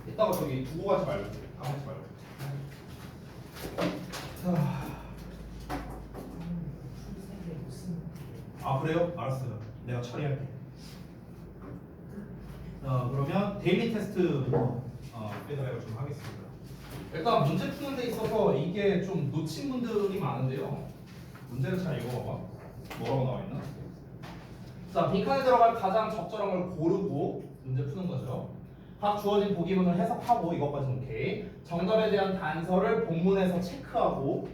이따가 저기 두고 가지 말고 가만히 말고. 자. 아 그래요? 알았어요. 내가 처리할게. 그러면 데일리 테스트부터 빼달라고 좀 하겠습니다. 일단 문제 푸는 데 있어서 이게 좀 놓친 분들이 많은데요. 문제를 잘 읽어봐봐. 뭐라고 나와 있나? 자, 빈칸에 들어갈 가장 적절한 걸 고르고 문제 푸는 거죠. 각 주어진 보기문을 해석하고 이것까지는 오케이. 정답에 대한 단서를 본문에서 체크하고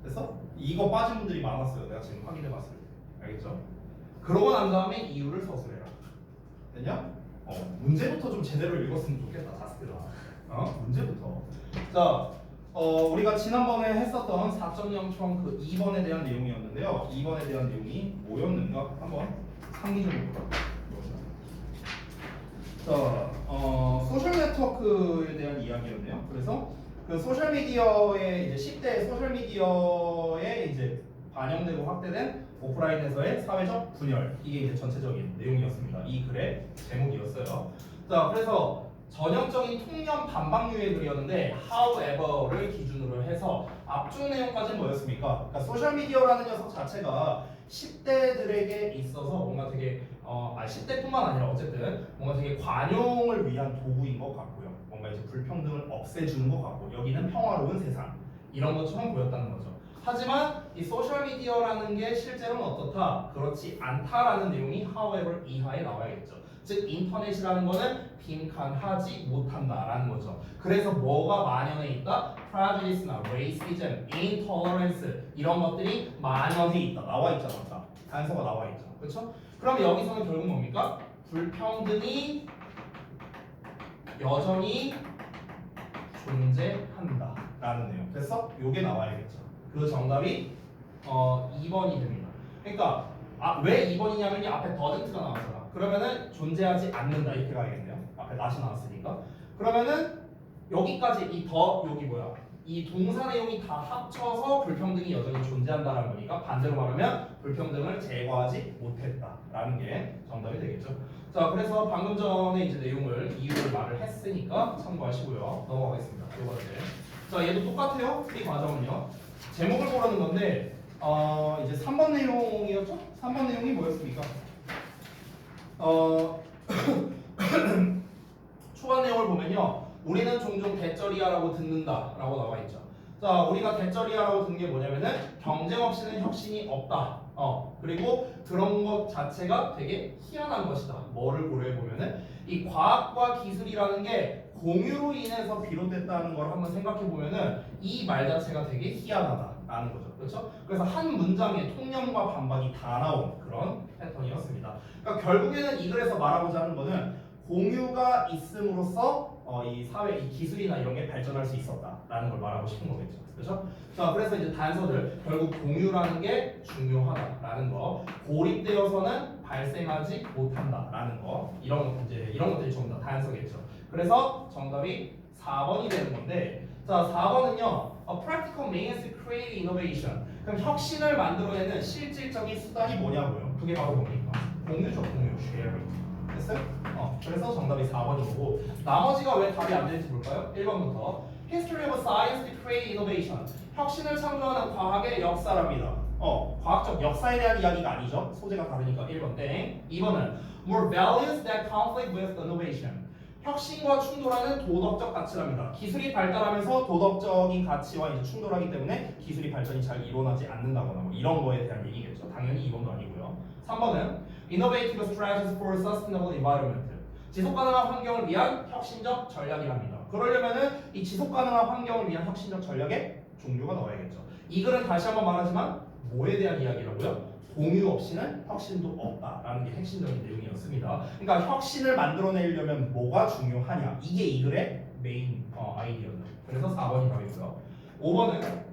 됐어? 이거 빠진 분들이 많았어요. 내가 지금 확인해봤을 때. 알겠죠? 그러고 난 다음에 이유를 서술해라. 됐냐? 문제부터 좀 제대로 읽었으면 좋겠다, 자스들아. 문제부터. 자, 우리가 지난번에 했었던 4.0 그 2번에 대한 내용이었는데요. 2번에 대한 내용이 뭐였는가? 한번 상기 좀 해볼까? 자, 소셜 네트워크에 대한 이야기였네요. 그래서 그 소셜 미디어의 이제 10대 소셜 미디어에 이제 반영되고 확대된 오프라인에서의 사회적 분열, 이게 이제 전체적인 내용이었습니다. 이 글의 제목이었어요. 자, 그래서 전형적인 통념 반박류의 글이었는데 however를 기준으로 해서 앞쪽 내용까지는 뭐였습니까? 그러니까 소셜 미디어라는 녀석 자체가 10대들에게 있어서 뭔가 되게 10대뿐만 아니라 어쨌든 뭔가 되게 관용을 위한 도구인 것 같고요. 뭔가 이제 불평등을 없애주는 것 같고 여기는 평화로운 세상 이런 것처럼 보였다는 거죠. 하지만 이 소셜 미디어라는 게 실제로는 어떻다? 그렇지 않다라는 내용이 however 이하에 나와야겠죠. 즉 인터넷이라는 거는 빈칸하지 못한다라는 거죠. 그래서 뭐가 만연해 있다? prejudice나 racism, intolerance 이런 것들이 만연해 있다. 나와 있잖아. 단서가 나와 있죠. 그렇죠? 그럼 여기서는 결국 뭡니까? 불평등이 여전히 존재한다라는 내용. 됐어? 요게 나와야겠죠. 그 정답이 2번이 됩니다. 그러니까 왜 2번이냐면요. 앞에 doesn't가 나왔잖아. 그러면은 존재하지 않는다 이렇게 가야겠네요. 앞에 not이 나왔으니까. 그러면은 여기까지 여기 뭐야? 이 동사 내용이 다 합쳐서 불평등이 여전히 존재한다는 거니까 반대로 말하면 불평등을 제거하지 못했다라는 게 정답이 되겠죠. 자, 그래서 방금 전에 이제 이유를 말을 했으니까 참고하시고요. 넘어가겠습니다. 두 번째. 자, 얘도 똑같아요. 이 과정은요. 제목을 고르는 건데 이제 3번 내용이었죠? 3번 내용이 뭐였습니까? 초반 내용을 보면요. 우리는 종종 대쩌리야라고 듣는다라고 나와 있죠. 자, 우리가 대쩌리야라고 듣는 게 뭐냐면은 경쟁 없이는 혁신이 없다. 그리고 그런 것 자체가 되게 희한한 것이다. 뭐를 고려해 보면은 이 과학과 기술이라는 게 공유로 인해서 비롯됐다는 걸 한번 생각해 보면은 이 말 자체가 되게 희한하다라는 거죠. 그렇죠? 그래서 한 문장에 통념과 반박이 다 나온 그런 패턴이었습니다. 그러니까 결국에는 이 글에서 말하고자 하는 거는 공유가 있음으로써 이 사회, 이 기술이나 이런 게 발전할 수 있었다라는 걸 말하고 싶은 거겠죠. 그렇죠? 자, 그래서 이제 단서들 결국 공유라는 게 중요하다라는 거, 고립되어서는 발생하지 못한다라는 거, 이런 것들이 전부 다 단서겠죠. 그래서 정답이 4번이 되는 건데, 자, 4번은요, A practical means to create innovation. 그럼 혁신을 만들어내는 실질적인 수단이 뭐냐고요? 그게 바로 뭡니까? 공유죠, 공유, sharing. 됐어요? 그래서 정답이 4번이고 나머지가 왜 답이 안 되는지 볼까요? 1번부터 History of science to create innovation. 혁신을 창조하는 과학의 역사랍니다. 과학적 역사에 대한 이야기가 아니죠. 소재가 다르니까 1번 땡. 2번은 More values that conflict with innovation. 혁신과 충돌하는 도덕적 가치랍니다. 기술이 발달하면서 도덕적인 가치와 이제 충돌하기 때문에 기술이 발전이 잘 일어나지 않는다거나 뭐 이런 거에 대한 얘기겠죠. 당연히 2번도 아니고요. 3번은 Innovative strategies for sustainable environment. 지속 가능한 환경을 위한 혁신적 전략이랍니다. 그러려면은 이 지속 가능한 환경을 위한 혁신적 전략의 종류가 나와야겠죠. 이 글은 다시 한번 말하지만 뭐에 대한 이야기라고요? 공유 없이는 혁신도 없다라는 게 핵심적인 내용이었습니다. 그러니까 혁신을 만들어내려면 뭐가 중요하냐? 이게 이 글의 메인 아이디어죠. 그래서 4번이 답이고요. 5번은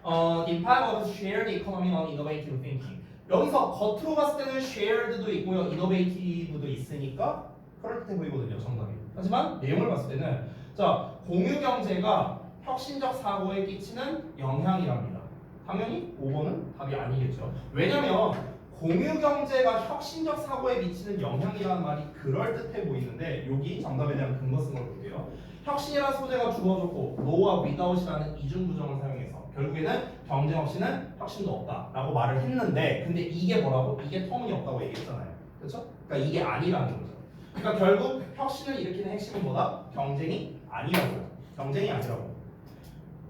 Impact of shared economy on innovative thinking. 여기서 겉으로 봤을 때는 shared도 있고요, innovative도 있으니까 그럴듯해 보이거든요, 정답이. 하지만 내용을 봤을 때는 자, 공유 경제가 혁신적 사고에 끼치는 영향이랍니다. 당연히 5번은 답이 아니겠죠. 왜냐면 공유 경제가 혁신적 사고에 미치는 영향이라는 말이 그럴듯해 보이는데 여기 정답에 대한 근거 쓴 걸 볼게요. 혁신이라는 소재가 주어졌고 no와 without이라는 이중 부정을 사용해서 결국에는 경쟁 없이는 혁신도 없다라고 말을 했는데 근데 이게 뭐라고? 이게 터무니없다고 얘기했잖아요. 그렇죠? 그러니까 이게 아니라는 거죠. 그러니까 결국 혁신을 일으키는 핵심은 뭐다? 경쟁이 아니라고요. 경쟁이 아니라고.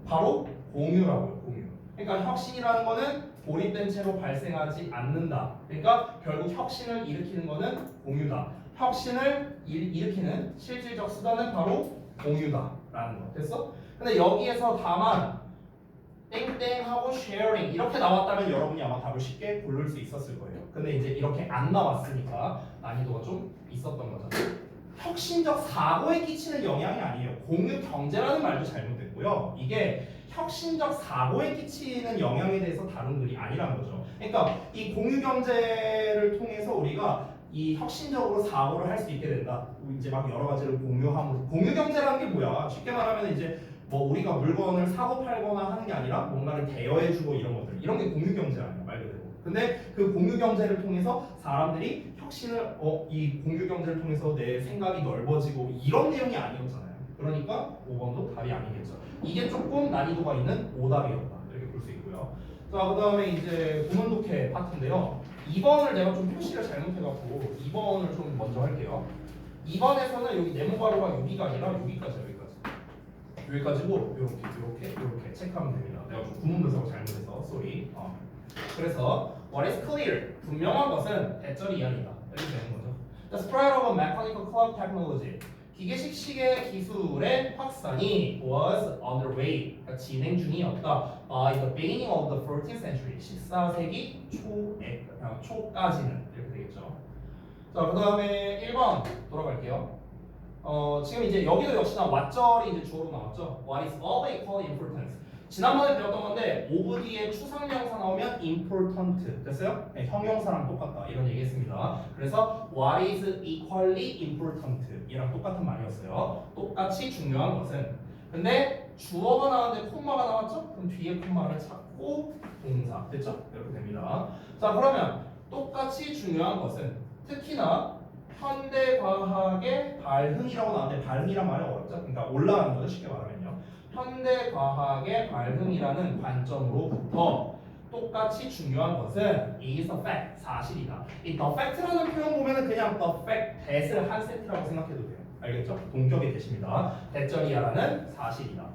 바로 공유라고요. 공유. 그러니까 혁신이라는 거는 고립된 채로 발생하지 않는다. 그러니까 결국 혁신을 일으키는 거는 공유다. 혁신을 일으키는 실질적 수단은 바로 공유다라는 거. 됐어? 근데 여기에서 다만 땡땡하고 sharing 이렇게 나왔다면 여러분이 아마 답을 쉽게 고를 수 있었을 거예요. 근데 이제 이렇게 안 나왔으니까 난이도가 좀 있었던 거잖아요. 혁신적 사고에 끼치는 영향이 아니에요. 공유 경제라는 말도 잘못됐고요. 이게 혁신적 사고에 끼치는 영향에 대해서 다룬 글이 아니라는 거죠. 그러니까 이 공유 경제를 통해서 우리가 이 혁신적으로 사고를 할 수 있게 된다. 이제 막 여러 가지를 공유함으로 공유 경제라는 게 뭐야? 쉽게 말하면 이제 뭐 우리가 물건을 사고 팔거나 하는 게 아니라 뭔가를 대여해주고 이런 것들 이런 게 공유 경제 아니야 말 그대로. 근데 그 공유 경제를 통해서 사람들이 혁신을 이 공유 경제를 통해서 내 생각이 넓어지고 이런 내용이 아니었잖아요. 그러니까 5번도 답이 아니겠죠. 이게 조금 난이도가 있는 오답이었다 이렇게 볼 수 있고요. 자 그다음에 이제 구문 독해 파트인데요. 2번을 내가 좀 표시를 잘못해갖고 2번을 좀 먼저 할게요. 2번에서는 여기 네모가로가 여기가 아니라 여기까지요. 여기까지고 이렇게 체크하면 됩니다. 내가 좀 구문 분석을 잘못해서 쏘리. 그래서 what is clear 분명한 것은 대절이 이하이다 이렇게 되는 거죠. The spread of mechanical clock technology 기계식 시계 기술의 확산이 was underway 그러니까 진행 중이었다 by the beginning of the 14th century 14세기 초까지는 이렇게 되겠죠. 자 그다음에 1번 돌아갈게요. 지금 이제 여기도 역시나 what절이 이제 주어로 나왔죠. What is of equal importance? 지난번에 배웠던 건데 of 뒤에 추상명사 나오면 important 됐어요? 네, 형용사랑 똑같다 이런 얘기했습니다. 그래서 what is equally important 이랑 똑같은 말이었어요. 똑같이 중요한 것은 근데 주어가 나왔는데 콤마가 나왔죠? 그럼 뒤에 콤마를 찾고 동사 됐죠? 이렇게 됩니다. 자 그러면 똑같이 중요한 것은 특히나 현대과학의 발흥이라고 나왔는데 발흥이란 말이 어렵죠? 그러니까 올라가는 거죠 쉽게 말하면요. 현대과학의 발흥이라는 관점으로부터 똑같이 중요한 것은 is a fact, 사실이다. 이 the fact라는 표현 보면은 그냥 the fact, that을 한 세트라고 생각해도 돼요. 알겠죠? 동격이 되십니다. 대절이야라는 사실이다.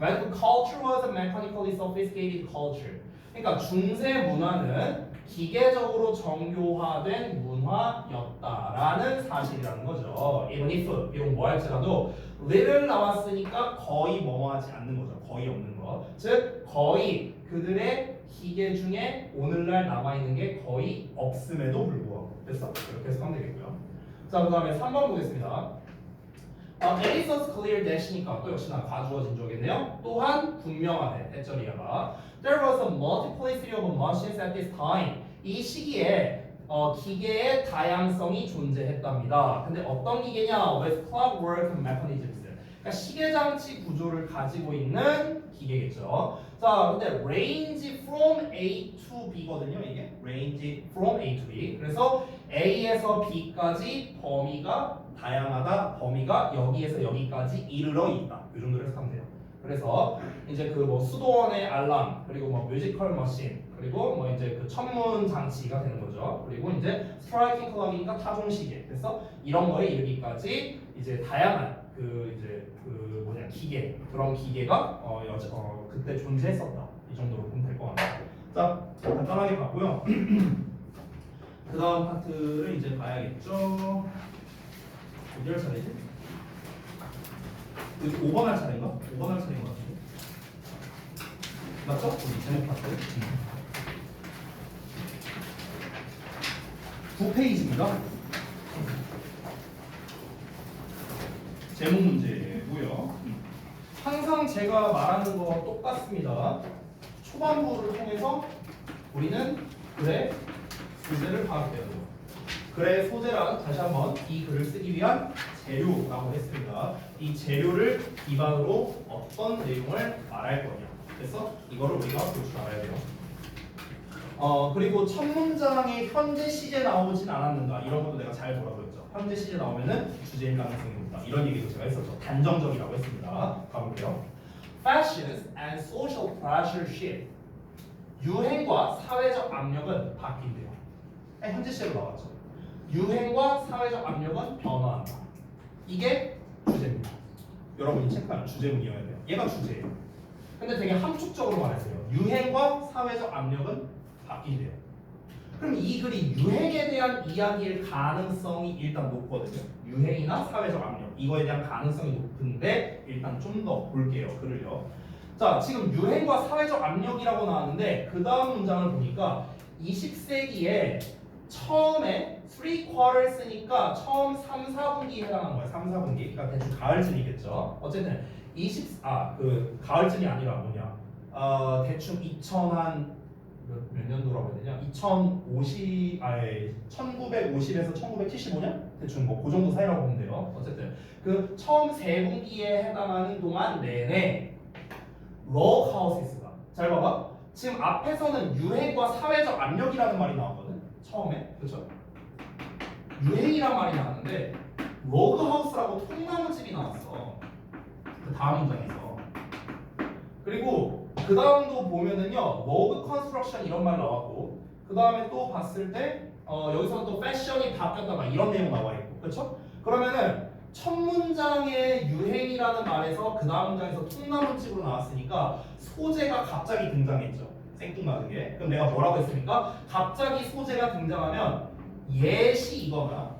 Medical culture was a mechanically sophisticated culture. 그러니까 중세 문화는 기계적으로 정교화된 문화였다라는 사실이라는 거죠. Even if 비록 뭐 할지라도 little 나왔으니까 거의 뭐뭐하지 않는 거죠. 거의 없는 거. 즉 거의 그들의 기계 중에 오늘날 남아있는 게 거의 없음에도 불구하고 됐어? 이렇게 해서 하면 되겠고요. 자 그 다음에 3번 보겠습니다. It is clear that이니까 또 역시나 가주어진 적이네요. 또한 분명하대 대절이야가 There was a multiplicity of machines at this time. 이 시기에 기계의 다양성이 존재했답니다. 근데 어떤 기계냐? With clockwork mechanisms. 그러니까 시계 장치 구조를 가지고 있는 기계겠죠. 자, 근데 range from A to B거든요. 이게 range from A to B. 그래서 A에서 B까지 범위가 다양하다. 범위가 여기에서 여기까지 이르러 있다. 이 정도로 해석하면 돼요. 그래서 이제 그 뭐 수도원의 알람 그리고 뭐 뮤지컬 머신 그리고 뭐 이제 그 천문 장치가 되는 거죠. 그리고 이제 스트라이킹 클럭이니까 타종 시계. 그래서 이런 거에 이르기까지 이제 다양한 그 이제 그 뭐냐 기계 그런 기계가 그때 존재했었다. 이 정도로 보면 될 것 같아요. 자 간단하게 봤고요. 그 다음 파트를 이제 봐야겠죠. 어디 할 차례지? 5번 할 차례인가? 5번 할 차례인 것 같은데. 맞죠? 우리 제목 파트. 9페이지입니다. 제목 문제고요. 항상 제가 말하는 거와 똑같습니다. 초반부를 통해서 우리는 글의 소재를 파악해야 돼요. 글의 소재란 다시 한번 이 글을 쓰기 위한 재료라고 했습니다. 이 재료를 기반으로 어떤 내용을 말할 거냐. 그래서 이거를 우리가 볼 줄 알아야 돼요. 그리고 첫 문장에 현재 시제 나오진 않았는가 이런 것도 내가 잘 보라고 했죠. 현재 시제 나오면은 주제일 가능성이 높다. 이런 얘기도 제가 했었죠. 단정적이라고 했습니다. 가볼게요. Fashions and social pressure shift. 유행과 사회적 압력은 바뀐대요. 현재 시제로 나왔죠. 유행과 사회적 압력은 변화한다. 이게 주제입니다. 여러분이 체크하는 주제문이어야 돼요. 얘가 주제예요. 근데 되게 함축적으로 말했어요. 유행과 사회적 압력은 바뀐대요. 그럼 이 글이 유행에 대한 이야기일 가능성이 일단 높거든요. 유행이나 사회적 압력 이거에 대한 가능성이 높은데 일단 좀 더 볼게요. 글을요. 자, 지금 유행과 사회적 압력이라고 나왔는데 그 다음 문장을 보니까 20세기에 처음에 3/4를 쓰니까 처음 3, 4분기에 해당하는 거야. 3, 4분기. 그러니까 대충 가을쯤이겠죠. 어쨌든 그 가을쯤이 아니라 뭐냐? 대충 2000한 몇 년도라고 해야 되냐? 1950에서 1975년? 대충 뭐 그 정도 사이라고 보면 돼요. 어쨌든 그 처음 3분기에 해당하는 동안 내내 럭하우스가 잘 봐봐. 지금 앞에서는 유행과 사회적 압력이라는 말이 나왔거든. 처음에 그렇죠? 유행이란 말이 나왔는데 러그하우스라고 통나무집이 나왔어. 그 다음 문장에서. 그리고 그 다음도 보면은요 러그 컨스트럭션 이런 말 나왔고 그 다음에 또 봤을 때 여기서는 또 패션이 바뀌었다 막 이런 내용 나와 있고 그렇죠? 그러면은 첫 문장의 유행이라는 말에서 그 다음 문장에서 통나무집으로 나왔으니까 소재가 갑자기 등장했죠. 생뚱맞게. 그럼 내가 뭐라고 했습니까? 갑자기 소재가 등장하면 예시이거나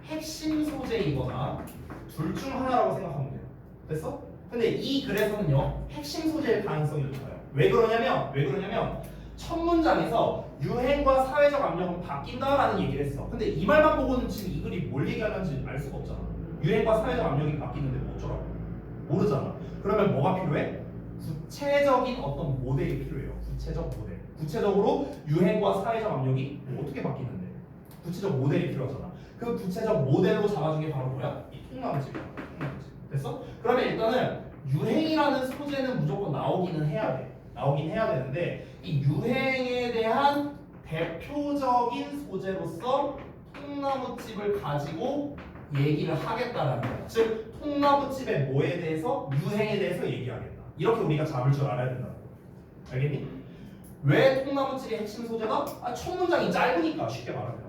핵심 소재이거나 둘 중 하나라고 생각하면 돼요. 됐어? 근데 이 글에서는요 핵심 소재일 가능성이 높아요. 왜 그러냐면 첫 문장에서 유행과 사회적 압력은 바뀐다라는 얘기를 했어. 근데 이 말만 보고는 지금 이 글이 뭘 얘기하는지 알 수가 없잖아. 유행과 사회적 압력이 바뀌는데 뭐 어쩌라고? 모르잖아. 그러면 뭐가 필요해? 구체적인 어떤 모델이 필요해요. 구체적 모델. 구체적으로 유행과 사회적 압력이 어떻게 바뀌는데? 구체적 모델이 필요하잖아. 그 구체적 모델로 잡아준 게 바로 뭐야? 이 통나무집이야. 통나무집. 됐어? 그러면 일단은 유행이라는 소재는 무조건 나오기는 해야 돼. 나오긴 해야 되는데 이 유행에 대한 대표적인 소재로서 통나무집을 가지고 얘기를 하겠다라는 거야. 즉 통나무집의 뭐에 대해서 유행에 대해서 얘기하겠다. 이렇게 우리가 잡을 줄 알아야 된다는 거야. 알겠니? 왜 통나무집의 핵심 소재다? 첫 문장이 짧으니까 쉽게 말하면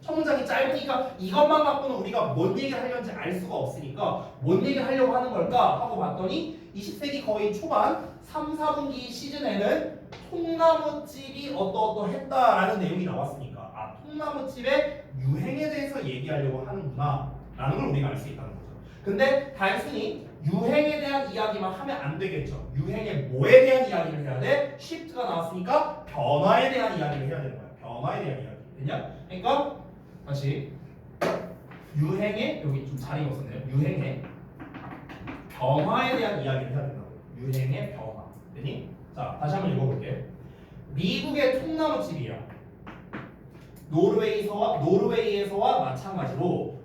첫 문장이 짧으니까 이것만 갖고는 우리가 뭔 얘기를 하려는지 알 수가 없으니까 뭔 얘기를 하려고 하는 걸까 하고 봤더니 20세기 거의 초반 3, 4분기 시즌에는 통나무집이 어떠어떠했다라는 내용이 나왔으니까 통나무집의 유행에 대해서 얘기하려고 하는구나 라는 걸 우리가 알 수 있다는 거죠. 근데 단순히 유행에 대한 이야기만 하면 안 되겠죠. 유행의 뭐에 대한 이야기를 해야 돼? shift가 나왔으니까 변화에 대한 이야기를 해야 되는 거야. 변화에 대한 이야기. 됐냐? 그러니까 다시 유행의 여기 좀 자리가 없었네요. 유행의 변화에 대한 이야기를 해야 된다고. 유행의 변화. 됐니? 자, 다시 한번 읽어볼게. 미국의 통나무집이야. 노르웨이에서와 마찬가지로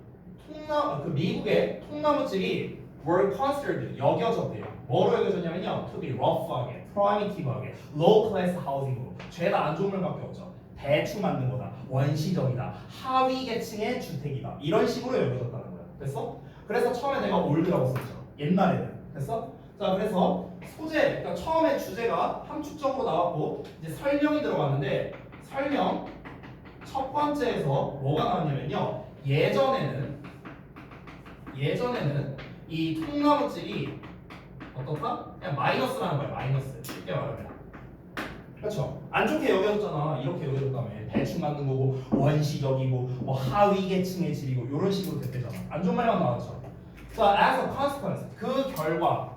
미국의 통나무집이 were considered 여겨졌대요. 뭐로 여겨졌냐면요, to be rough하게, primitive하게, low class housing으로 죄다 안 좋은 말밖에 없죠. 대충 만든 거다, 원시적이다, 하위 계층의 주택이다 이런 식으로 여겨졌다는 거야. 됐어? 그래서 처음에 내가 올드라고 썼죠. 옛날에는. 됐어? 자, 그래서 소재, 그러니까 처음에 주제가 함축적으로 나왔고 이제 설명이 들어갔는데 설명 첫 번째에서 뭐가 나왔냐면요, 예전에는 이 통나무집이 어떻다? 그냥 마이너스라는 거야. 마이너스. 쉽게 말하면. 그렇죠. 안 좋게 여겨졌잖아. 이렇게 여겨졌다며. 대충 만든 거고 원시적이고 뭐 하위 계층의 집이고 이런 식으로 됐대잖아. 안 좋은 말만 나왔죠. 자, as a consequence, 그 결과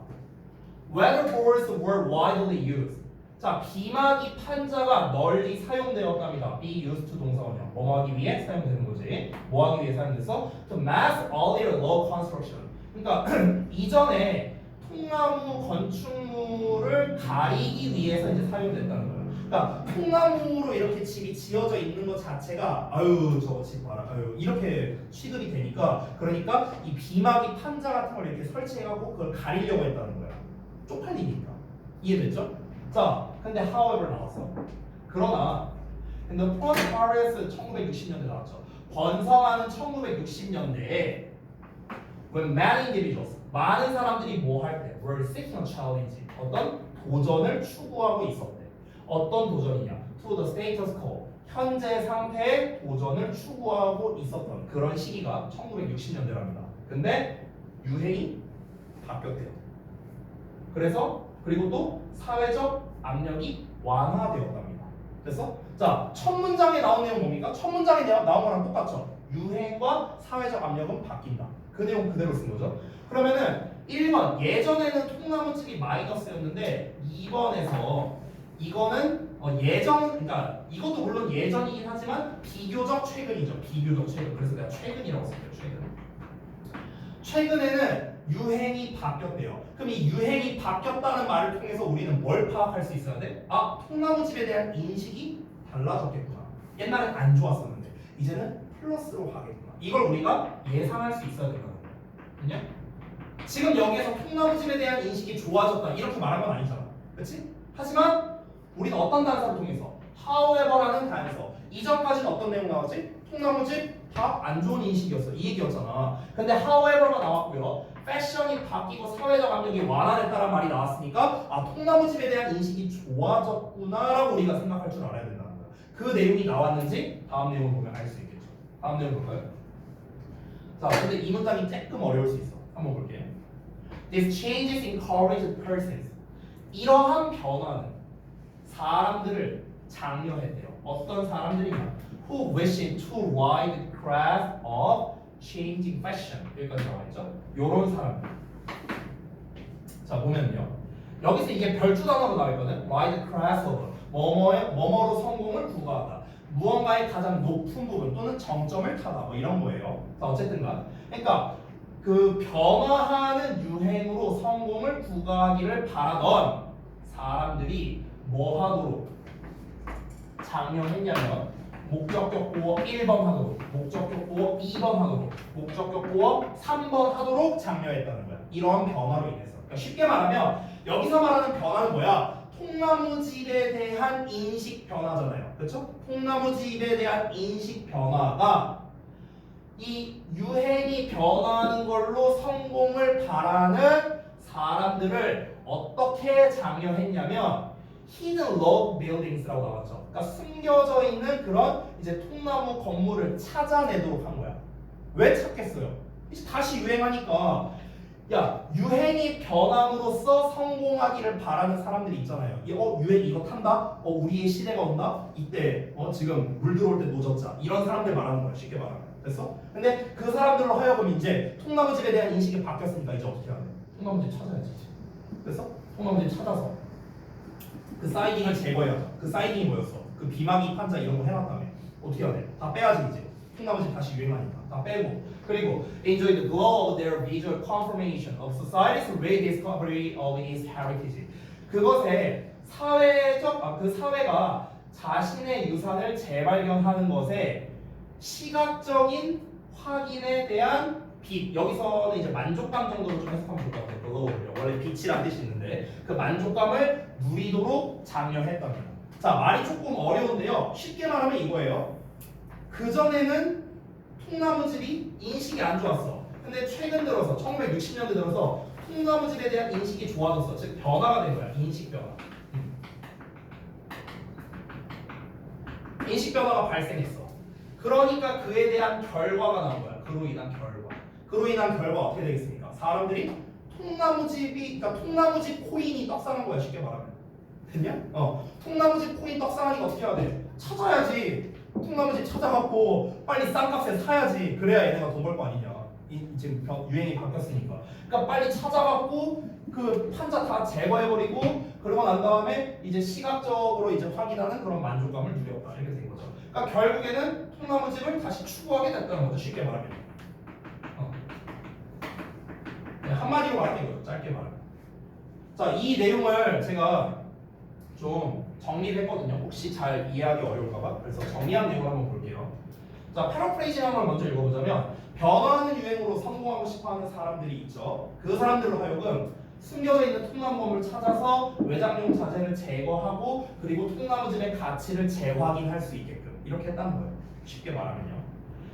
weatherboards were widely used. 자, 비마기 판자가 널리 사용되었답니다. be used to 동사원형. 뭐 하기 위해 사용되는 거지? 뭐 하기 위해 사용됐어? To mask earlier low construction. 그러니까 이전에 통나무 건축물을 가리기 위해서 이제 사용됐다는 거예요. 그러니까 통나무로 이렇게 집이 지어져 있는 것 자체가 아유 저거 집 봐라 아유 이렇게 취급이 되니까 그러니까 이 비마기 판자 같은 걸 이렇게 설치해갖고 그걸 가리려고 했다는 거야. 쪽팔리니까. 이해됐죠? 자, 근데 however 나왔어. 그러나 근데 prosperous 1960년대 나왔죠. 번성하는 1960년대에 when many individuals 많은 사람들이 뭐 할 때 were seeking a challenge 어떤 도전을 추구하고 있었대. 어떤 도전이냐? to the status quo 현재 상태의 도전을 추구하고 있었던 그런 시기가 1960년대랍니다. 근데 유행이 바뀌었대요. 그래서 그리고 또 사회적 압력이 완화되었답니다. 그래서 자, 첫 문장에 나온 내용 뭡니까? 첫 문장에 나온 거랑 똑같죠. 유행과 사회적 압력은 바뀐다. 그 내용 그대로 쓴 거죠. 그러면은 1번 예전에는 통나무집이 마이너스였는데 2번에서 이거는 그러니까 이것도 물론 예전이긴 하지만 비교적 최근이죠. 비교적 최근. 그래서 내가 최근이라고 쓸게요. 최근에는 유행이 바뀌었대요. 그럼 이 유행이 바뀌었다는 말을 통해서 우리는 뭘 파악할 수 있어야 돼? 아, 통나무집에 대한 인식이 달라졌겠구나. 옛날엔 안 좋았었는데 이제는 플러스로 가겠구나. 이걸 우리가 예상할 수 있어야 된다는 거예요. 그냥 지금 여기에서 통나무집에 대한 인식이 좋아졌다 이렇게 말한 건 아니잖아. 그렇지? 하지만 우리는 어떤 단서를 통해서 however라는 단서 이전까지는 어떤 내용 나왔지? 통나무집 다 안 좋은 인식이었어. 이 얘기였잖아. 근데 however가 나왔고요. 패션이 바뀌고 사회적 압력이 완화됐다는 말이 나왔으니까 아 통나무집에 대한 인식이 좋아졌구나라고 우리가 생각할 줄 알아야 된다는 거야. 그 내용이 나왔는지 다음 내용을 보면 알 수 있겠죠. 다음 내용 볼까요? 자, 근데 이 문장이 조금 어려울 수 있어. 한번 볼게요. These changes encourage persons. 이러한 변화는 사람들을 장려했대요. 어떤 사람들이냐? Who wishing to ride the craft of changing fashion. 여기까지 나와 있죠? 요런 사람들. 자, 보면요. 여기서 이게 별주 단어로 나와 있거든. Ride the craft of 뭐뭐로 성공을 구가하다. 무언가의 가장 높은 부분 또는 정점을 타다. 뭐 이런 거예요. 자, 어쨌든간. 그러니까 그 변화하는 유행으로 성공을 구가하기를 바라던 사람들이 뭐 하도록 장려했냐면 목적격 보어 1번 하도록, 목적격 보어 2번 하도록, 목적격 보어 3번 하도록 장려했다는 거야. 이러한 변화로 인해서. 그러니까 쉽게 말하면 여기서 말하는 변화는 뭐야? 통나무집에 대한 인식 변화잖아요. 그렇죠? 통나무집에 대한 인식 변화가 이 유행이 변화하는 걸로 성공을 바라는 사람들을 어떻게 장려했냐면 hidden log buildings라고 나왔죠. 그러니까 숨겨져 있는 그런 이제 통나무 건물을 찾아내도록 한 거야. 왜 찾겠어요? 이제 다시 유행하니까 야 유행이 변함으로써 성공하기를 바라는 사람들이 있잖아요. 유행 이거 탄다? 우리의 시대가 온다? 이때 지금 물 들어올 때 노졌자 이런 사람들 말하는 거야. 쉽게 말하면. 됐어? 근데 그 사람들로 하여금 이제 통나무집에 대한 인식이 바뀌었으니까 이제 어떻게 해야 돼? 통나무집 찾아야지. 됐어? 통나무집 찾아서 그 사이딩을 제거해야죠. 그 사이딩이 뭐였어? 그 비마기 판자 이런 거 해놨다며. 어떻게 해야 돼? 다 빼야지 이제. 통나무집 다시 유행하니까 다 빼고. 그리고 enjoy the glow of their visual confirmation of society's rediscovery of its heritage. 그것에 그 사회가 자신의 유산을 재발견하는 것에 시각적인 확인에 대한 빛. 여기서는 이제 만족감 정도로 좀 해석하면 좋을 것 같아요. glow를요. 원래 빛이란 뜻이 있는데 그 만족감을 누리도록 장려했답니다. 자, 말이 조금 어려운데요. 쉽게 말하면 이거예요. 그전에는 통나무집이 인식이 안 좋았어. 근데 최근 들어서 1960년대 들어서 통나무집에 대한 인식이 좋아졌어. 즉 변화가 된 거야. 인식 변화. 인식 변화가 발생했어. 그러니까 그에 대한 결과가 나온 거야. 그로 인한 결과. 그로 인한 결과 어떻게 되겠습니까? 사람들이 그러니까 통나무집 코인이 떡상한 거야. 쉽게 말하면. 됐냐? 통나무집 코인 떡상하니까 어떻게 해야 돼? 찾아야지. 통나무집 찾아갖고 빨리 싼 값에 사야지. 그래야 얘네가 돈 벌 거 아니냐. 지금 유행이 바뀌었으니까. 그러니까 빨리 찾아갖고 그 판자 다 제거해버리고 그러고 난 다음에 이제 시각적으로 이제 확인하는 그런 만족감을 누렸다. 이렇게 된 거죠. 그러니까 결국에는 통나무집을 다시 추구하게 됐다는 거죠. 쉽게 말하면. 그냥 한마디로 말하는 거예요. 짧게 말하면. 자, 이 내용을 제가 좀 정리를 했거든요. 혹시 잘 이해하기 어려울까봐. 그래서 정리한 내용을 한번 볼게요. 자, 패러프레이징 한번 먼저 읽어보자면 변화하는 유행으로 성공하고 싶어하는 사람들이 있죠. 그 사람들로 하여금 숨겨져 있는 통나무검을 찾아서 외장용 자재를 제거하고 그리고 통나무집의 가치를 재확인할 수 있게끔 이렇게 했다는 거예요. 쉽게 말하면요.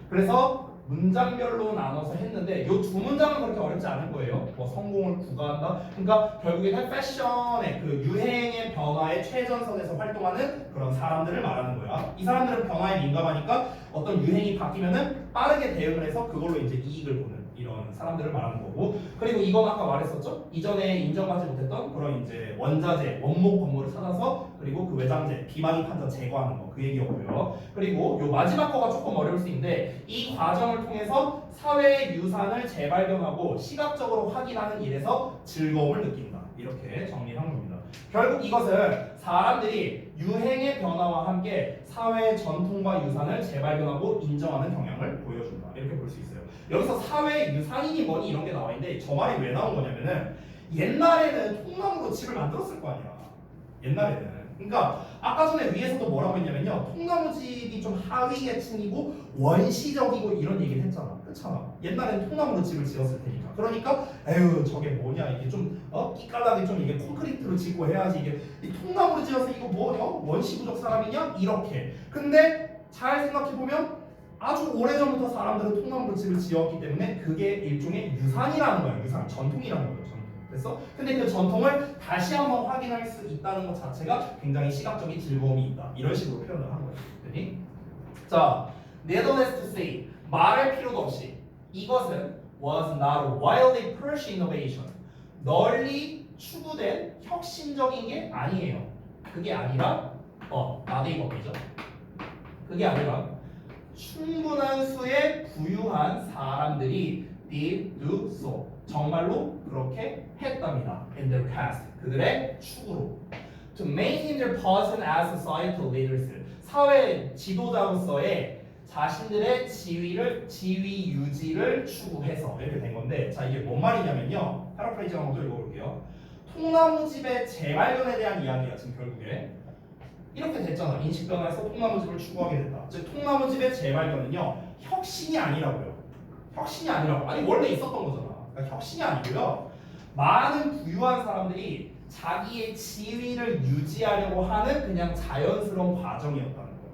그래서 문장별로 나눠서 했는데 이 두 문장은 그렇게 어렵지 않은 거예요. 뭐 성공을 구가한다. 그러니까 결국에는 패션의 그 유행의 변화의 최전선에서 활동하는 그런 사람들을 말하는 거야. 이 사람들은 변화에 민감하니까 어떤 유행이 바뀌면은 빠르게 대응을 해서 그걸로 이제 이익을 보는 이런 사람들을 말하는 거고. 그리고 이건 아까 말했었죠. 이전에 인정받지 못했던 그런 이제 원자재, 원목 건물을 찾아서 그리고 그 외장재, 비만이 판자 제거하는 거 그 얘기였고요. 그리고 요 마지막 거가 조금 어려울 수 있는데 이 과정을 통해서 사회의 유산을 재발견하고 시각적으로 확인하는 일에서 즐거움을 느낀다. 이렇게 정리한 겁니다. 결국 이것은 사람들이 유행의 변화와 함께 사회의 전통과 유산을 재발견하고 인정하는 경향을 보여준다. 이렇게 볼 수 있어요. 여기서 사회의 유산이니 뭐니 이런 게 나와 있는데 저 말이 왜 나온 거냐면은 옛날에는 통나무로 집을 만들었을 거 아니야. 옛날에는. 그러니까 아까 전에 위에서도 뭐라고 했냐면요. 통나무집이 좀 하위 계층이고 원시적이고 이런 얘기를 했잖아. 그렇잖아. 옛날에는 통나무로 집을 지었을 테니까. 그러니까 에휴 저게 뭐냐 이게 좀 끼깔나게 좀 이게 콘크리트로 짓고 해야지 이게 이 통나무로 지어서 이거 뭐냐 원시부족 사람이냐 이렇게. 근데 잘 생각해 보면 아주 오래전부터 사람들은 통나무로 집을 지었기 때문에 그게 일종의 유산이라는 거야. 유산, 전통이라는 거예요. 전통. 됐어? 근데 그 전통을 다시 한번 확인할 수 있다는 것 자체가 굉장히 시각적인 즐거움이 있다. 이런 식으로 표현을 한 거예요. 그랬더니? 자, needless to say, 말할 필요도 없이 이것은 was not a widely pushed innovation. 널리 추구된 혁신적인 게 아니에요. 그게 아니라 나대이 법이죠. 그게 아니라 충분한 수의 부유한 사람들이 did do so. 정말로 그렇게 했답니다. In their past. 그들의 축으로. To maintain their position as societal leaders. 사회 지도자로서의 자신들의 지위 유지를 추구해서 이렇게 된 건데 자 이게 뭔 말이냐면요. 패러프레이즈 한번 또 읽어볼게요. 통나무집의 재발견에 대한 이야기야 지금 결국에. 이렇게 됐잖아. 인식 변화에서 통나무집을 추구하게 됐다. 즉 통나무집의 재발견은요. 혁신이 아니라고요. 혁신이 아니라고. 아니 원래 있었던 거잖아. 그러니까 혁신이 아니고요. 많은 부유한 사람들이 자기의 지위를 유지하려고 하는 그냥 자연스러운 과정이었다는 거예요.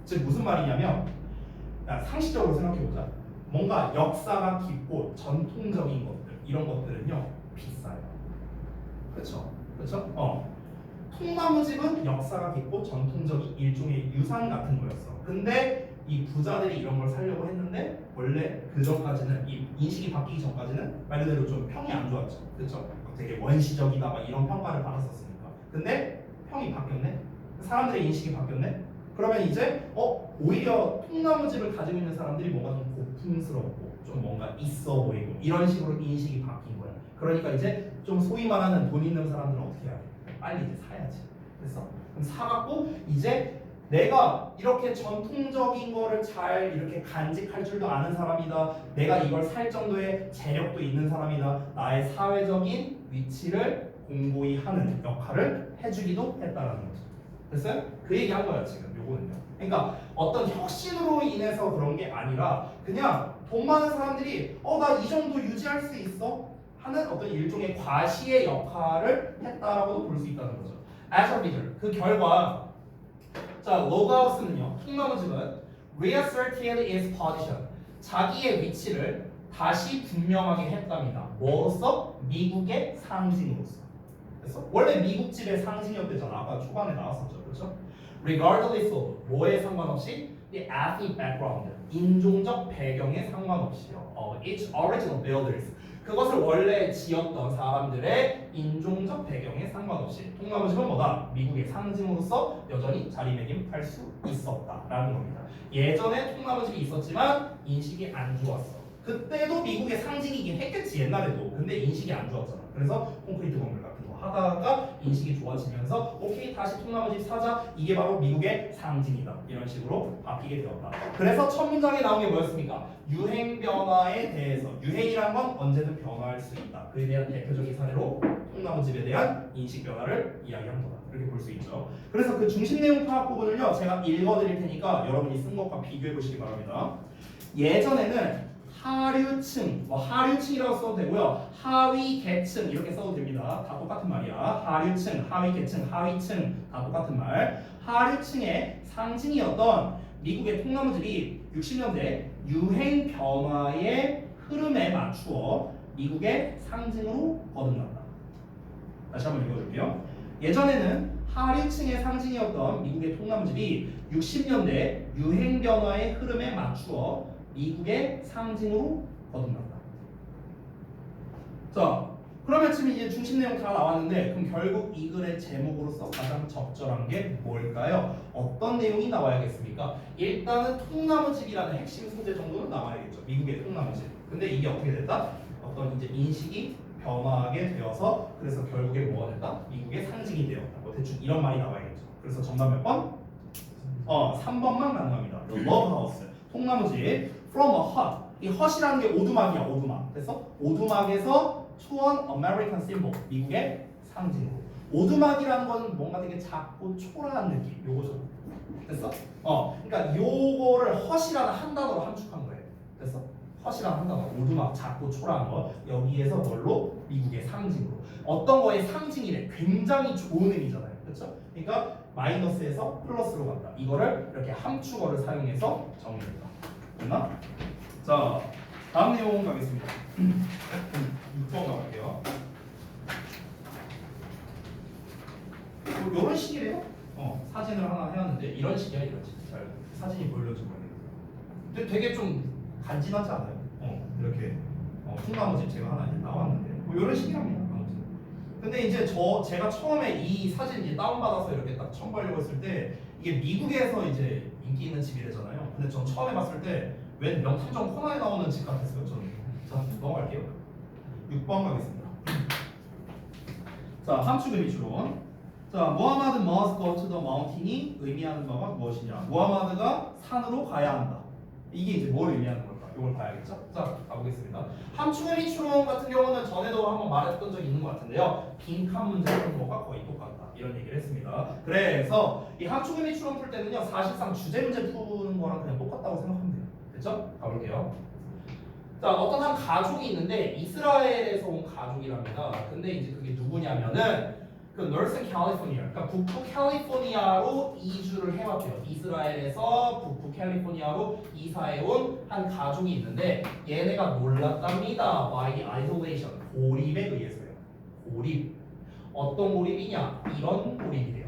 즉 무슨 말이냐면 상식적으로 생각해보자. 뭔가 역사가 깊고 전통적인 것들 이런 것들은요 비싸요. 그렇죠? 그렇죠? 통나무집은 역사가 깊고 전통적인 일종의 유산 같은 거였어. 근데 이 부자들이 이런 걸 살려고 했는데 원래 그 전까지는 이 인식이 바뀌기 전까지는 말 그대로 좀 평이 안 좋았죠. 그렇죠? 되게 원시적이다 막 이런 평가를 받았었으니까. 근데 평이 바뀌었네. 사람들의 인식이 바뀌었네. 그러면 이제 오히려 통나무집을 가지고 있는 사람들이 뭔가 좀 고풍스럽고 좀 뭔가 있어 보이고 이런 식으로 인식이 바뀐 거야. 그러니까 이제 좀 소위 말하는 돈 있는 사람들은 어떻게 해야 돼? 빨리 이제 사야지. 그래서 그럼 사갖고 이제 내가 이렇게 전통적인 거를 잘 이렇게 간직할 줄도 아는 사람이다. 내가 이걸 살 정도의 재력도 있는 사람이다. 나의 사회적인 위치를 공고히 하는 역할을 해주기도 했다라는 거죠. 됐어요? 그 얘기한 거야 지금 요거는요. 그러니까 어떤 혁신으로 인해서 그런 게 아니라 그냥 돈 많은 사람들이 나 이 정도 유지할 수 있어 하는 어떤 일종의 과시의 역할을 했다라고도 볼 수 있다는 거죠. As a result, 그 결과 자 로그하우스는요. 통나무집은 reasserted its position. 자기의 위치를 다시 분명하게 했답니다. 뭐로서? 미국의 상징으로서. 그래서 원래 미국집의 상징이었대잖아. 아까 초반에 나왔었죠. 그렇죠? Regardless of 뭐에 상관없이 the ethnic background 인종적 배경에 상관없이요. Each original builders 그것을 원래 지었던 사람들의 인종적 배경에 상관없이 통나무집은 뭐다? 미국의 상징으로서 여전히 자리매김할 수 있었다라는 겁니다. 예전에 통나무집이 있었지만 인식이 안 좋았어. 그때도 미국의 상징이긴 했겠지 옛날에도. 근데 인식이 안 좋았잖아. 그래서 콘크리트 건물 같은 거 하다가 인식이 좋아지면서 오케이 다시 통나무집 사자. 이게 바로 미국의 상징이다. 이런 식으로 바뀌게 되었다. 그래서 첫 문장에 나온 게 뭐였습니까? 유행 변화에 대해서. 유행이란 건 언제든 변화할 수 있다. 그에 대한 대표적인 사례로 통나무집에 대한 인식 변화를 이야기한 거다. 이렇게 볼 수 있죠. 그래서 그 중심 내용 파악 부분을요. 제가 읽어드릴 테니까 여러분이 쓴 것과 비교해 보시기 바랍니다. 예전에는 하류층, 뭐 하류층이라고 써도 되고요. 하위 계층 이렇게 써도 됩니다. 다 똑같은 말이야. 하류층, 하위 계층, 하위층 다 똑같은 말. 하류층의 상징이었던 미국의 통나무들이 60년대 유행 변화의 흐름에 맞추어 미국의 상징으로 거듭났다. 다시 한번 읽어줄게요. 예전에는 하류층의 상징이었던 미국의 통나무들이 60년대 유행 변화의 흐름에 맞추어 미국의 상징으로 거듭났다. 자, 그러면 지금 이제 중심 내용 다 나왔는데 그럼 결국 이 글의 제목으로서 가장 적절한 게 뭘까요? 어떤 내용이 나와야겠습니까? 일단은 통나무집이라는 핵심 소재 정도는 나와야겠죠. 미국의 통나무집. 근데 이게 어떻게 됐다? 어떤 이제 인식이 변화하게 되어서 그래서 결국에 뭐가 됐다? 미국의 상징이 되었다. 뭐 대충 이런 말이 나와야겠죠. 그래서 정답 몇 번? 3번만 가능합니다. The Love House. 통나무집. From a hut. 이 hut이라는 게 오두막이야. 오두막. 그래서 오두막에서 to an American symbol. 미국의 상징으로. 오두막이라는 건 뭔가 되게 작고 초라한 느낌. 요거죠. 됐어? 그러니까 요거를 hut이라는 한 단어로 함축한 거예요. 됐어? hut이라는 한 단어. 오두막 작고 초라한 거. 여기에서 뭘로? 미국의 상징으로. 어떤 거의 상징이래. 굉장히 좋은 의미잖아요. 그렇죠? 그러니까 마이너스에서 플러스로 간다. 이거를 이렇게 함축어를 사용해서 정리했다. 됐나? 자, 다음 내용 가겠습니다. 6번 가볼게요. 이런 식이래요. 사진을 하나 해왔는데 이런 식이야, 이런 식. 잘 사진이 보일런지 모르겠는데. 근데 되게 좀 간지나지 않아요? 이렇게 통나무집 제가 하나 이제 나왔는데 뭐 이런 식이랍니다. 아무튼. 근데 이제 제가 처음에 이 사진 이제 다운받아서 이렇게 딱 첨부하려고 했을 때 이게 미국에서 이제 인기 있는 집이래잖아요. 근데 전 처음에 봤을 때 웬 명탐정 코나에 나오는 집 같았어요. 저는. 자, 넘어갈게요. 6번 가겠습니다. 자, 함축 의미 추론. 자, 무하마드 must go to the mountain이 의미하는 바가 무엇이냐? 무하마드가 산으로 가야 한다. 이게 이제 뭘 의미하는 걸까? 이걸 봐야겠죠? 자, 가보겠습니다. 함축 의미 추론 같은 경우는 전에도 한번 말했던 적이 있는 것 같은데요. 빈칸 문제 푸는 것과 거의 똑같다. 이런 얘기를 했습니다. 그래서 이 함축 의미 추론 풀 때는요, 사실상 주제 문제 푸는 거랑 그냥 똑같다고 생각하면 돼요. 됐죠? 가볼게요. 자, 어떤 한 가족이 있는데 이스라엘에서 온 가족이랍니다. 근데 이제 그게 누구냐면은 그 노스 캘리포니아, 그러니까 북부 캘리포니아로 이주를 해왔대요. 이스라엘에서 북부 캘리포니아로 이사해온 한 가족이 있는데 얘네가 놀랐답니다. By isolation, 고립에 의해서요. 고립. 어떤 고립이냐? 이런 고립이래요.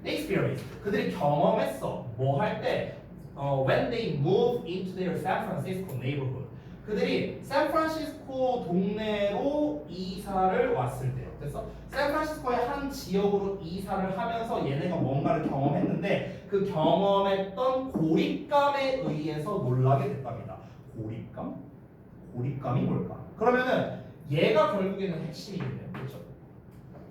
They experienced. 그들이 경험했어. 뭐 할 때? When they moved into their San Francisco neighborhood. 그들이 샌프란시스코 동네로 이사를 왔을 때요. 그래서 샌프란시스코의 한 지역으로 이사를 하면서 얘네가 뭔가를 경험했는데 그 경험했던 고립감에 의해서 놀라게 됐답니다. 고립감? 고립감이 뭘까? 그러면은 얘가 결국에는 핵심이겠네요. 그렇죠?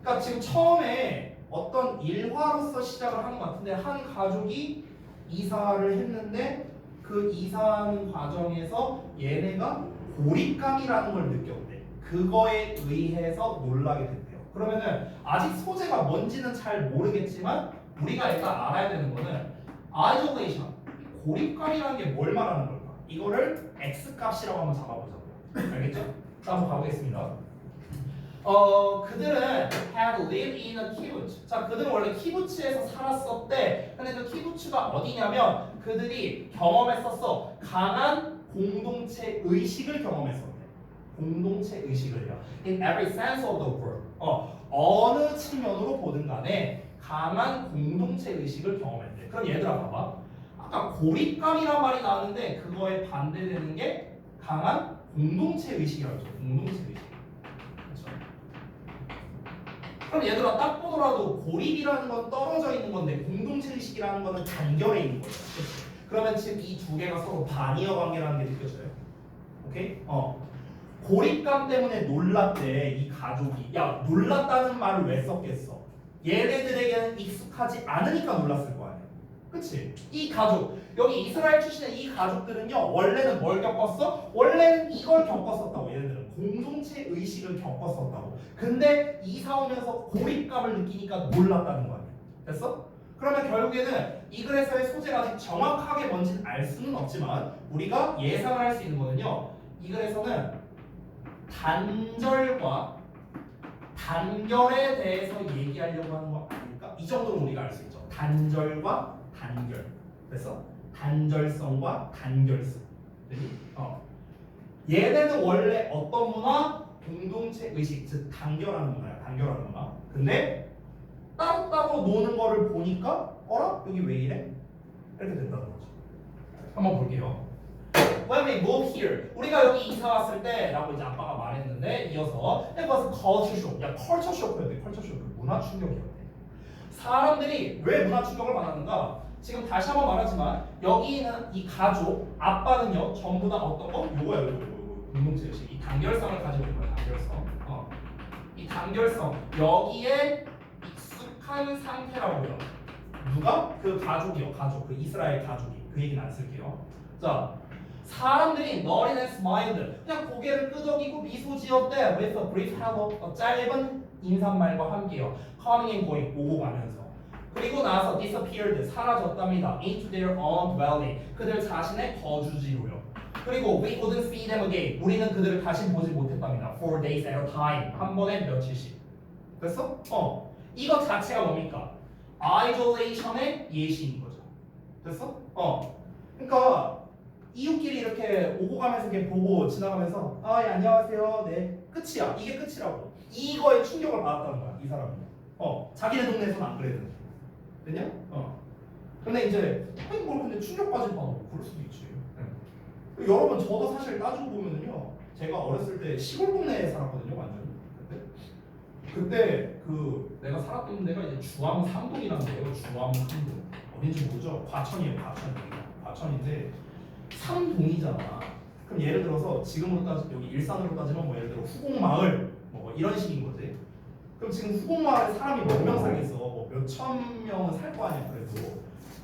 그러니까 지금 처음에 어떤 일화로서 시작을 하는 것 같은데 한 가족이 이사를 했는데 그 이사하는 과정에서 얘네가 고립감이라는 걸 느꼈대. 그거에 의해서 놀라게 됐대요. 그러면은 아직 소재가 뭔지는 잘 모르겠지만 우리가 일단 알아야 되는 거는 isolation, 고립감이라는 게 뭘 말하는 걸까? 이거를 x 값이라고 한번 잡아보자고요. 알겠죠? 자, 한번 가보겠습니다. 그들은 had lived in a kibbutz. 자, 그들은 원래 키부츠에서 살았었대. 근데 그 키부츠가 어디냐면 그들이 경험했었어. 강한 공동체 의식을 경험했었대. 공동체 의식을요. In every sense of the word. 어느 측면으로 보든 간에 강한 공동체 의식을 경험했대. 그럼 얘들아 봐봐. 아까 고립감이란 말이 나왔는데 그거에 반대되는 게 강한 공동체 의식이라고 했죠. 공동체 의식. 그럼 얘들아 딱 보더라도 고립이라는 건 떨어져 있는 건데 공동체 의식이라는 거는 단결해 있는 거예요. 그치? 그러면 지금 이 두 개가 서로 반이어 관계라는 게 느껴져요. 오케이? 고립감 때문에 놀랐대 이 가족이. 야, 놀랐다는 말을 왜 썼겠어? 얘네들에게는 익숙하지 않으니까 놀랐을 거 아니야. 그치? 이 가족, 여기 이스라엘 출신의 이 가족들은요 원래는 뭘 겪었어? 원래는 이걸 겪었었다고. 얘네들은 공동체 의식을 겪었었다고. 근데 이사 오면서 고립감을 느끼니까 놀랐다는 거 아니야. 됐어? 그러면 결국에는 이 글에서의 소재가 아직 정확하게 뭔지는 알 수는 없지만 우리가 예상을 할 수 있는 거는요. 이 글에서는 단절과 단결에 대해서 얘기하려고 하는 거 아닐까? 이 정도로 우리가 알 수 있죠. 단절과 단결. 그래서 단절성과 단결성. 얘네는 원래 어떤 문화? 공동체 의식, 즉 단결하는 문화야. 단결하는 문화. 근데 따로따로 노는 거를 보니까 어라? 여기 왜 이래? 이렇게 된다는 거죠. 한번 볼게요. When we move here, 우리가 여기 이사 왔을 때라고 이제 아빠가 말했는데 이어서 it was culture shock. 야, culture shock였대. culture shock. 문화 충격이었대. 사람들이 왜 문화 충격을 받았는가? 지금 다시 한번 말하지만 여기는 이 가족, 아빠는요 전부 다 어떤 거? 요거야, 요거. 공동체 의식. 이 단결성을 가지고 있는 거야. 단결성. 이 단결성. 여기에 익숙한 상태라고요. 누가? 그 가족이요. 가족. 그 이스라엘 가족이. 그 얘기는 안 쓸게요. 자, 사람들이 nodded and smiled. 그냥 고개를 끄덕이고 미소 지었대. With a brief hello. 짧은 인사말과 함께요. coming and going. 오고 가면서. 그리고 나서 disappeared. 사라졌답니다. into their own dwelling. 그들 자신의 거주지로요. 그리고 we couldn't see them again. 우리는 그들을 다시 보지 못했답니다. 4 days at a time. 한 번에 며칠씩. 됐어? 이것 자체가 뭡니까? isolation의 예시인 거죠. 됐어? 그러니까 이웃끼리 이렇게 오고 가면서 이렇게 보고 지나가면서 예, 안녕하세요. 네. 끝이야. 이게 끝이라고. 이거에 충격을 받았다는 거야. 이 사람은. 자기네 동네에서는 안 그래도. 됐냐? 근데 이제 뭘 근데 충격받을 바도 그럴 수도 있지. 여러분 저도 사실 따지고 보면은요. 제가 어렸을 때 시골 동네에 살았거든요. 완전히. 그때 그 내가 살았던 데가 이제 주암 3동이라는 데예요. 주암 3동. 어딘지 모르죠? 과천이에요. 과천인데 3동이잖아. 그럼 예를 들어서 지금으로 여기 일산으로 따지면 뭐 예를 들어 후곡마을 뭐 이런 식인 거지. 그럼 지금 후곡마을에 사람이 몇 명 살겠어? 뭐 몇천 명은 살 거 아니야. 그래도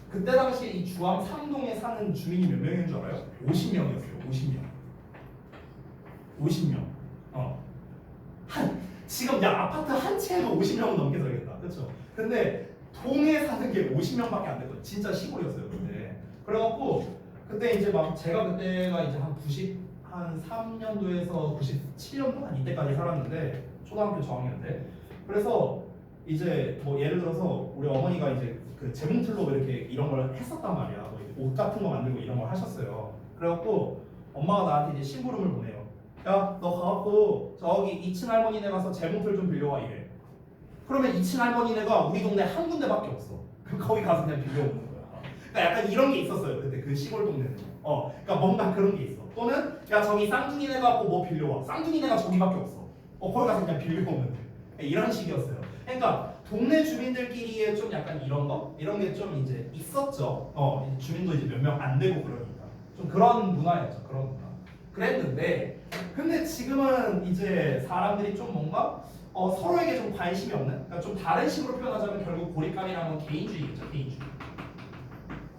그때 당시에 이 주암 3동에 사는 주민이 몇 명인 줄 알아요? 50명이었어요. 50명. 지금 야 아파트 한 채에도 50명은 넘게 살겠다. 그렇죠? 근데 동에 사는 게 50명밖에 안 됐거든. 진짜 시골이었어요. 그때. 그래갖고 그때 이제 막 제가 그때가 이제 한 93년도에서 97년도 한 이때까지 살았는데 초등학교 저학년 때. 그래서 이제 뭐 예를 들어서 우리 어머니가 이제 그 재봉틀로 이렇게 이런 걸 했었단 말이야. 뭐 옷 같은 거 만들고 이런 걸 하셨어요. 그래갖고 엄마가 나한테 이제 심부름을 보내요. 야, 너 가갖고 저기 2층 할머니네 가서 재봉틀 좀 빌려와 이래. 그러면 2층 할머니네가 우리 동네 한 군데밖에 없어. 그럼 거기 가서 그냥 빌려오는 거야. 그러니까 약간 이런 게 있었어요. 그때 그 시골 동네는. 그러니까 뭔가 그런 게 있어. 또는 야 저기 쌍둥이네 갖고 뭐 빌려와. 쌍둥이네가 저기밖에 없어. 거기 가서 그냥 빌려오면 돼. 이런 식이었어요. 그러니까 동네 주민들끼리의 좀 약간 이런 게 좀 이제 있었죠. 주민도 이제 몇 명 안 되고 그러니까 좀 그런 문화였죠. 그런 문화. 그랬는데 근데 지금은 이제 사람들이 좀 뭔가 서로에게 좀 관심이 없는, 그러니까 좀 다른 식으로 표현하자면 결국 고립감이라는 건 개인주의겠죠. 개인주의.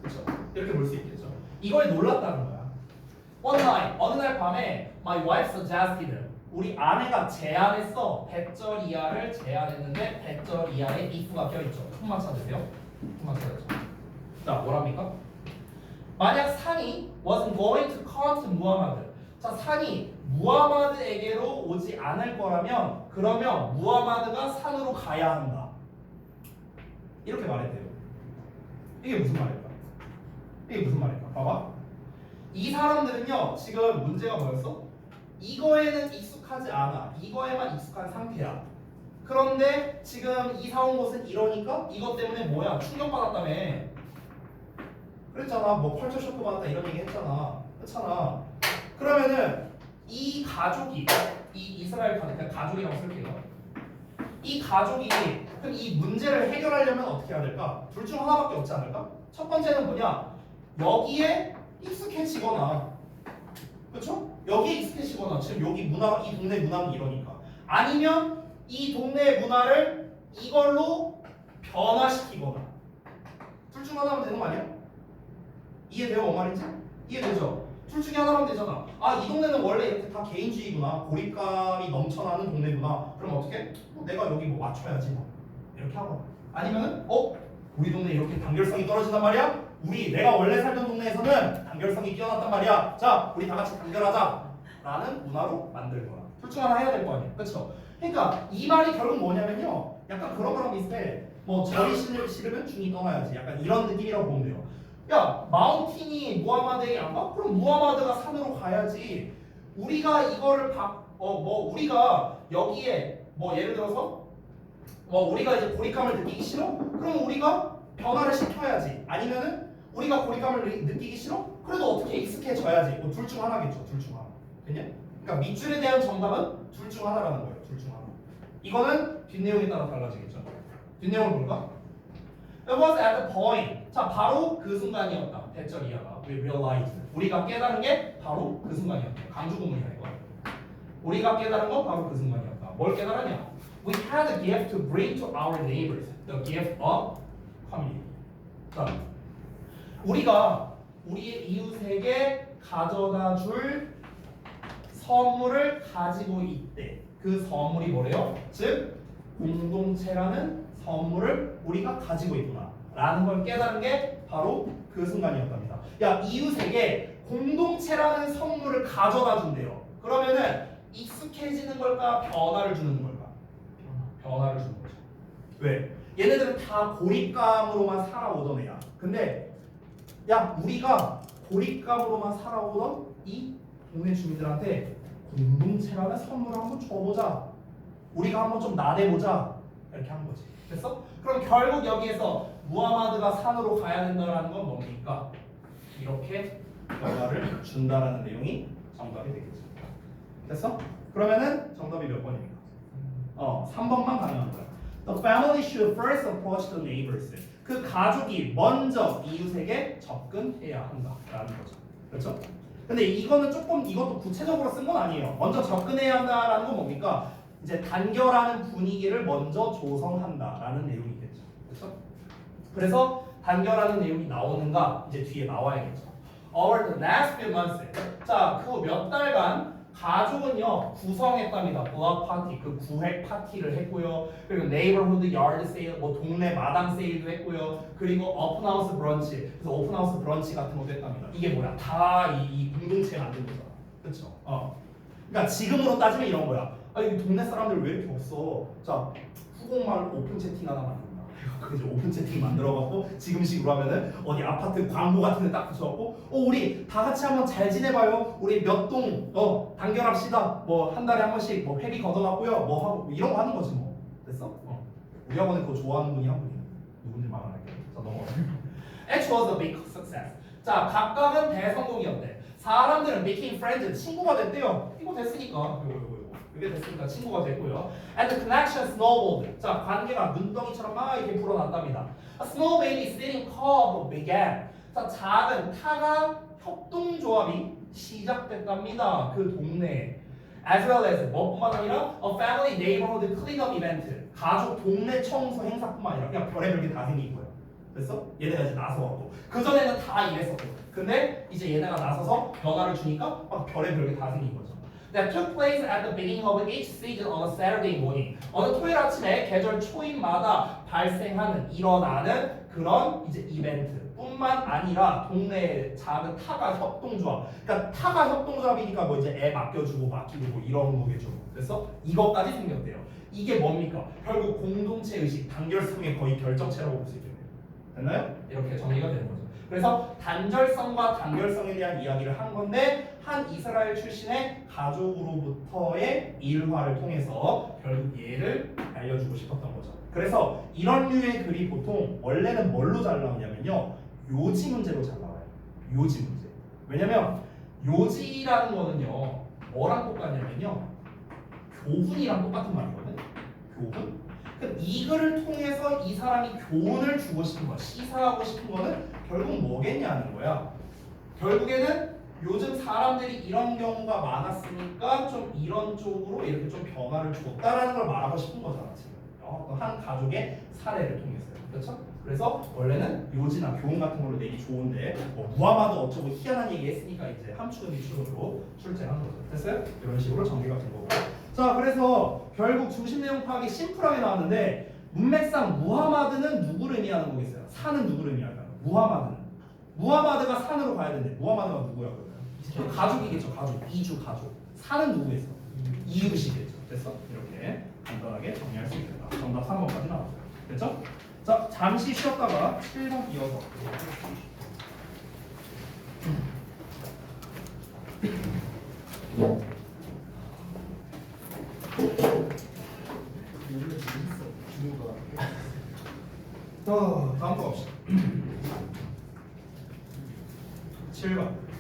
그렇죠. 이렇게 볼 수 있겠죠. 이거에 놀랐다는 거야. One night, 어느 날 밤에 my wife suggested, 우리 아내가 제안했어. 배쩌리아를 제안했는데 배쩌리아에 if가 껴있죠. 품만 찾으세요. 품만 찾으죠. 자, 뭐랍니까? 만약 산이 wasn't going to come to 무하마드. 자, 산이 무하마드에게로 오지 않을 거라면 그러면 무하마드가 산으로 가야 한다. 이렇게 말했대요. 이게 무슨 말일까? 봐봐. 이 사람들은요 지금 문제가 뭐였어? 이거에는 익숙하지 않아. 이거에만 익숙한 상태야. 그런데 지금 이사 온 곳은 이러니까 이것 때문에 뭐야? 충격받았다며. 그랬잖아. 뭐 컬처 쇼크 받았다 이런 얘기 했잖아. 그렇잖아. 그러면은 이 가족이, 이 이스라엘 가족이라고 쓸게요. 이 가족이 그럼 이 문제를 해결하려면 어떻게 해야 될까? 둘 중 하나밖에 없지 않을까? 첫 번째는 뭐냐? 여기에 익숙해지거나, 그렇죠? 여기에 익숙해지거나, 지금 여기 문화, 이 동네 문화는 이러니까. 아니면 이 동네 문화를 이걸로 변화시키거나. 둘 중 하나면 되는 거 아니야? 이해돼요? 뭔 말인지? 이해되죠? 둘 중에 하나면 되잖아. 이 동네는 원래 이렇게 다 개인주의구나. 고립감이 넘쳐나는 동네구나. 그럼 어떻게? 내가 여기 뭐 맞춰야지 뭐. 이렇게 하거나. 아니면은 우리 동네 이렇게 단결성이 떨어진단 말이야? 내가 원래 살던 동네에서는 단결성이 뛰어났단 말이야. 자, 우리 다 같이 단결하자 라는 문화로 만들 거야. 둘 중 하나 해야 될 거 아니야. 그쵸? 그러니까 이 말이 결국 뭐냐면요, 약간 그런 거랑 비슷해. 뭐 절이 싫으면 중이 떠나야지, 약간 이런 느낌이라고 보면 돼요. 야, 마운틴이 무하마드에게 안 가? 그럼 무하마드가 산으로 가야지. 우리가 이거를 우리가 여기에 뭐 예를 들어서 우리가 이제 고립감을 느끼기 싫어? 그럼 우리가 변화를 시켜야지. 아니면은 우리가 고립감을 느끼기 싫어? 그래도 어떻게 익숙해져야지. 뭐 둘 중 하나겠죠. 둘 중 하나. 됐냐? 그러니까 밑줄에 대한 정답은 둘 중 하나라는 거예요. 둘 중 하나. 이거는 뒷내용에 따라 달라지겠죠. 뒷내용을 볼까? It was at the point. 자, 바로 그 순간이었다. 대절 이하가. We realized. 우리가 깨달은 게 바로 그 순간이었다. 강조 구문이야 이거. 우리가 깨달은 건 바로 그 순간이었다. 뭘 깨달았냐? We had a gift to bring to our neighbors. The gift of community. 자, 우리가 우리의 이웃에게 가져다 줄 선물을 가지고 있대. 그 선물이 뭐래요? 즉 공동체라는 선물을 우리가 가지고 있구나 라는 걸 깨달은 게 바로 그 순간이었답니다. 야, 이웃에게 공동체라는 선물을 가져다 준대요. 그러면은 익숙해지는 걸까? 변화를 주는 걸까? 변화를 주는 거죠. 왜? 얘네들은 다 고립감으로만 살아오던 애야. 근데 야, 우리가 고립감으로만 살아오던 이 동네 주민들한테 공동체라는 선물을 한번 줘보자. 우리가 한번 좀 나대보자. 이렇게 한 거지. 됐어? 그럼 결국 여기에서 무하마드가 산으로 가야 된다는 건 뭡니까? 이렇게 변화를 준다라는 내용이 정답이 되겠죠. 됐어? 그러면은 정답이 몇 번입니까? 3번만 가능한 거야. The family should first approach the neighbors. 그 가족이 먼저 이웃에게 접근해야 한다라는 거죠. 그렇죠? 근데 이거는 조금 이것도 구체적으로 쓴 건 아니에요. 먼저 접근해야 한다라는 건 뭡니까? 이제 단결하는 분위기를 먼저 조성한다라는 내용이겠죠. 그렇죠? 그래서 단결하는 내용이 나오는가 이제 뒤에 나와야겠죠. Over the next few months. 자, 그 몇 달간 가족은요 구성했답니다. 블록 파티, 그 구획 파티를 했고요. 그리고 neighborhood yard sale, 뭐 동네 마당 세일도 했고요. 그리고 오픈하우스 브런치, 그래서 오픈하우스 브런치 같은 것도 했답니다. 이게 뭐야? 다 이 공동체 만든 거잖아. 그렇죠? 그러니까 지금으로 따지면 이런 거야. 아니 동네 사람들 왜 이렇게 없어? 자, 후곡마을 오픈 채팅 하나 만든다. 그래서 오픈 채팅 만들어갖고 지금식으로 하면은 어디 아파트 광고 같은 데 딱 붙여갖고 우리 다 같이 한번 잘 지내봐요. 우리 몇 동 단결합시다. 뭐 한 달에 한 번씩 뭐 회비 걷어갖고요. 뭐 하고 뭐 이런 거 하는 거지 뭐. 됐어? 우리 학원에 그거 좋아하는 분이 한 분이 누군지 말 안 할게요. 자, 넘어가. It was a big success. 자, 각각은 대성공이었대. 사람들은 became friends, 친구가 됐대요. 이거 됐으니까. 이게 됐으니까 친구가 됐고요. And the connection snowballed. 자, 관계가 눈덩이처럼 막 이렇게 불어났답니다. A small baby sitting club began. 자, 작은 타가 협동조합이 시작됐답니다. 그 동네에. As well as 뭐뿐만 아니라 a family neighborhood cleanup event. 가족 동네 청소 행사뿐만 아니라 그냥 별의별 게 다 생긴 거예요. 됐어? 얘네가 이제 나서갖고 그 전에는 다 이랬었고, 근데 이제 얘네가 나서서 변화를 주니까 막 별의별 게 다 생긴 거죠. That took place at the beginning of each season on a Saturday morning. 어느 토요일 아침에 계절 초임마다 일어나는 그런 이제 이벤트뿐만 아니라 동네 작은 타가 협동조합. 그러니까 타가 협동조합이니까 뭐 이제 애 맡겨주고 맡기고 뭐 이런 거겠죠. 그래서 이것까지 생겼대요. 이게 뭡니까? 결국 공동체 의식, 단결성의 거의 결정체라고 볼 수 있겠네요. 됐나요? 이렇게 정리가 되는 거죠. 그래서 단절성과 단결성에 대한 이야기를 한 건데, 한 이스라엘 출신의 가족으로부터의 일화를 통해서 결국 얘를 알려주고 싶었던 거죠. 그래서 이런 류의 글이 보통 원래는 뭘로 잘 나오냐면요, 요지 문제로 잘 나와요. 요지 문제. 왜냐면 요지라는 거는요 뭐랑 똑같냐면요 교훈이랑 똑같은 말이거든. 교훈. 이 글을 통해서 이 사람이 교훈을 주고 싶은 거, 시사하고 싶은 거는 결국 뭐겠냐는 거야. 결국에는 요즘 사람들이 이런 경우가 많았으니까 좀 이런 쪽으로 이렇게 좀 변화를 줬다라는 걸 말하고 싶은 거잖아 지금. 한 가족의 사례를 통해서요. 그렇죠? 그래서 원래는 요지나 교훈 같은 걸로 내기 좋은데 뭐 무하마드 어쩌고 희한한 얘기 했으니까 이제 함축은 비축으로 출제한 거죠. 됐어요? 이런 식으로 정리가 된 거고. 자, 그래서 결국 중심 내용 파악이 심플하게 나왔는데 문맥상 무하마드는 누구를 의미하는 거겠어요? 산은 누구를 의미할까요? 무하마드가 산으로 가야 되는데 무하마드가 누구야 그러면? 가족이겠죠. 가족. 이주 가족. 산은 누구겠어? 이웃이겠죠. 됐어? 이렇게 간단하게 정리할 수 있겠다. 정답 3번까지 나왔어요. 됐죠? 자, 잠시 쉬었다가 7번 이어서 다음 거 봅시다. 7번